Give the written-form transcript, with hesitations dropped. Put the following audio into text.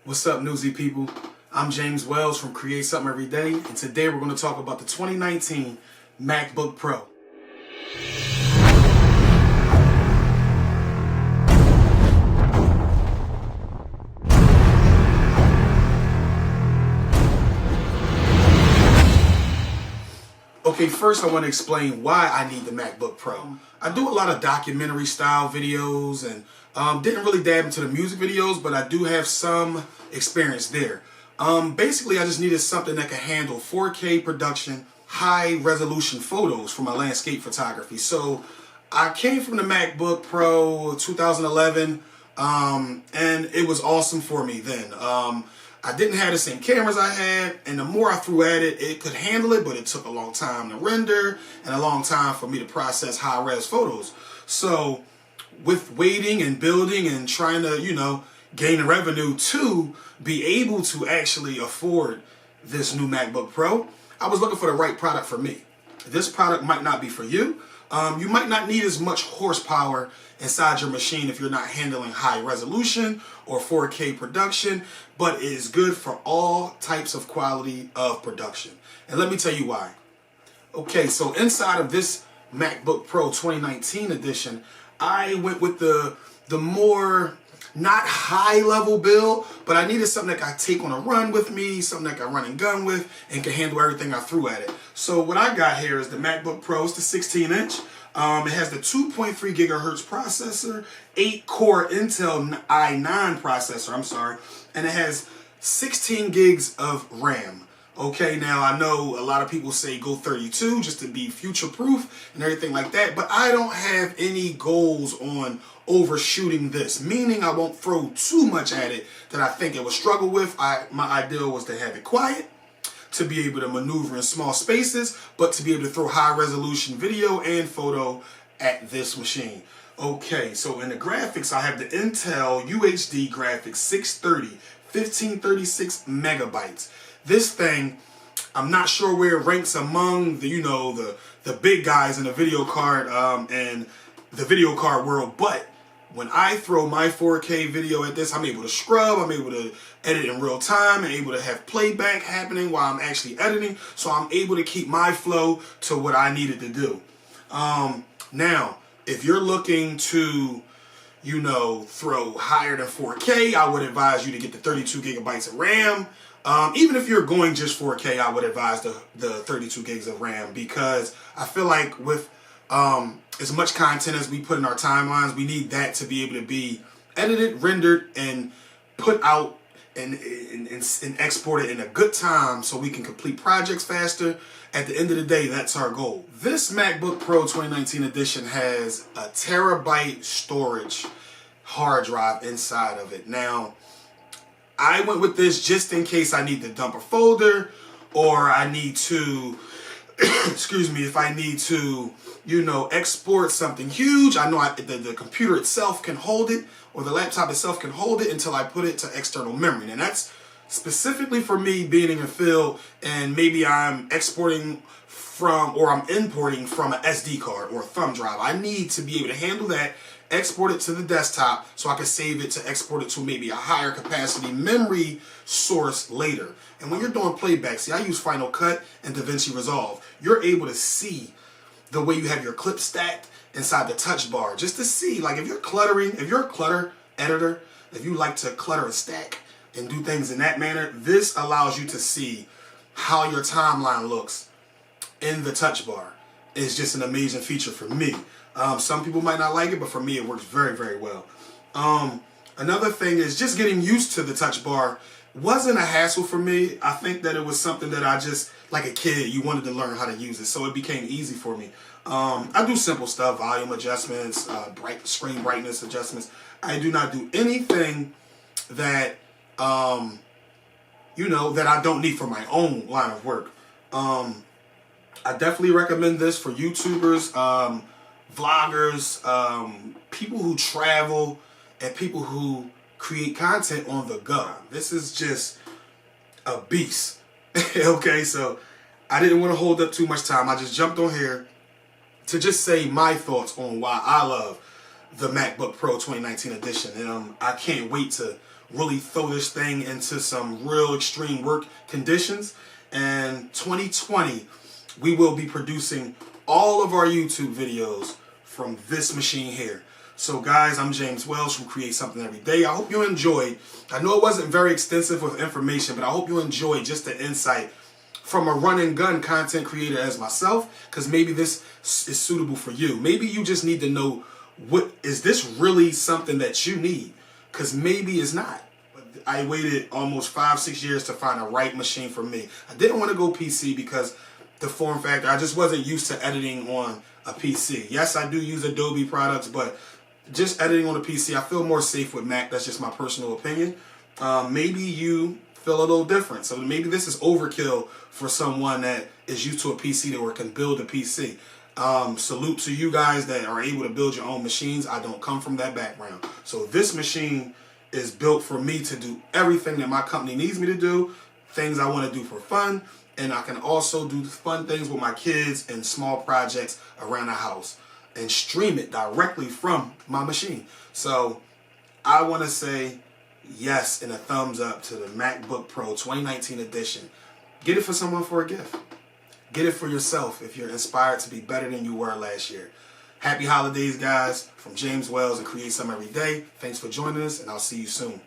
What's up, newsy people? I'm James Wells from Create Something Every Day, and today we're going to talk about the 2019 MacBook Pro. Okay, first I want to explain why I need the MacBook Pro. I do a lot of documentary style videos and didn't really dab into the music videos, but I do have some experience there. Basically, I just needed something that could handle 4K production, high resolution photos for my landscape photography. So I came from the MacBook Pro 2011 and it was awesome for me then. I didn't have the same cameras I had, and the more I threw at it, it could handle it, but it took a long time to render and a long time for me to process high-res photos. So with waiting and building and trying to, gain the revenue to be able to actually afford this new MacBook Pro, I was looking for the right product for me. This product might not be for you. You might not need as much horsepower inside your machine if you're not handling high resolution or 4K production, but it is good for all types of quality of production. And let me tell you why. Okay, so inside of this MacBook Pro 2019 edition, I went with the more not high level build, but I needed something that I take on a run with me, something that I can run and gun with and can handle everything I threw at it. So what I got here is the MacBook Pro. It's the 16-inch. It has the 2.3 gigahertz processor, 8-core Intel i9 processor, and it has 16 gigs of RAM. Okay, now I know a lot of people say go 32 just to be future-proof and everything like that, but I don't have any goals on overshooting this, meaning I won't throw too much at it that I think it will struggle with. My ideal was to have it quiet, to be able to maneuver in small spaces, but to be able to throw high-resolution video and photo at this machine. Okay, so in the graphics, I have the Intel UHD graphics 630, 1536 megabytes. This thing, I'm not sure where it ranks among the big guys in the video card and the video card world, but when I throw my 4K video at this, I'm able to scrub, I'm able to edit in real time, I'm able to have playback happening while I'm actually editing, so I'm able to keep my flow to what I needed to do. Now, if you're looking to, throw higher than 4K, I would advise you to get the 32 gigabytes of RAM. Even if you're going just 4K, I would advise the 32 gigs of RAM, because I feel like with as much content as we put in our timelines, we need that to be able to be edited, rendered, and put out and exported in a good time so we can complete projects faster. At the end of the day, that's our goal. This MacBook Pro 2019 edition has a terabyte storage hard drive inside of it. Now, I went with this just in case I need to dump a folder, or I need to excuse me, if I need to, export something huge. I know the computer itself can hold it, or the laptop itself can hold it until I put it to external memory. And that's specifically for me being in a field, and maybe I'm exporting from, or I'm importing from an SD card or a thumb drive. I need to be able to handle that, export it to the desktop so I can save it to export it to maybe a higher capacity memory source later. And when you're doing playback, see, I use Final Cut and DaVinci Resolve. You're able to see the way you have your clip stacked inside the touch bar, just to see, like, if you're a clutter editor, if you like to clutter and stack and do things in that manner, this allows you to see how your timeline looks in the touch bar. It's just an amazing feature for me. Some people might not like it, but for me it works very, very well. Another thing is just getting used to the touch bar wasn't a hassle for me. I think that it was something that I just, like a kid, you wanted to learn how to use it, so it became easy for me. I do simple stuff, volume adjustments, screen brightness adjustments. I do not do anything that, that I don't need for my own line of work. I definitely recommend this for YouTubers, vloggers, people who travel, and people who create content on the go. This is just a beast. Okay, so I didn't want to hold up too much time. I just jumped on here to just say my thoughts on why I love the MacBook Pro 2019 edition. And I can't wait to really throw this thing into some real extreme work conditions. And 2020, we will be producing all of our YouTube videos from this machine here. So guys, I'm James Wells from Create Something Every Day. I hope you enjoyed. I know it wasn't very extensive with information, but I hope you enjoyed just the insight from a run and gun content creator as myself, because maybe this is suitable for you. Maybe you just need to know, what is this really something that you need? Because maybe it's not. But I waited almost 5-6 years to find a right machine for me. I didn't want to go PC because the form factor, I just wasn't used to editing on a PC. Yes, I do use Adobe products, but just editing on a PC, I feel more safe with Mac. That's just my personal opinion. Maybe you feel a little different. So maybe this is overkill for someone that is used to a PC or can build a PC. Salute to you guys that are able to build your own machines. I don't come from that background. So this machine is built for me to do everything that my company needs me to do, things I want to do for fun, and I can also do fun things with my kids and small projects around the house and stream it directly from my machine. So I want to say yes and a thumbs up to the MacBook Pro 2019 edition. Get it for someone for a gift. Get it for yourself if you're inspired to be better than you were last year. Happy holidays, guys. From James Wells and Create Something Every Day. Thanks for joining us, and I'll see you soon.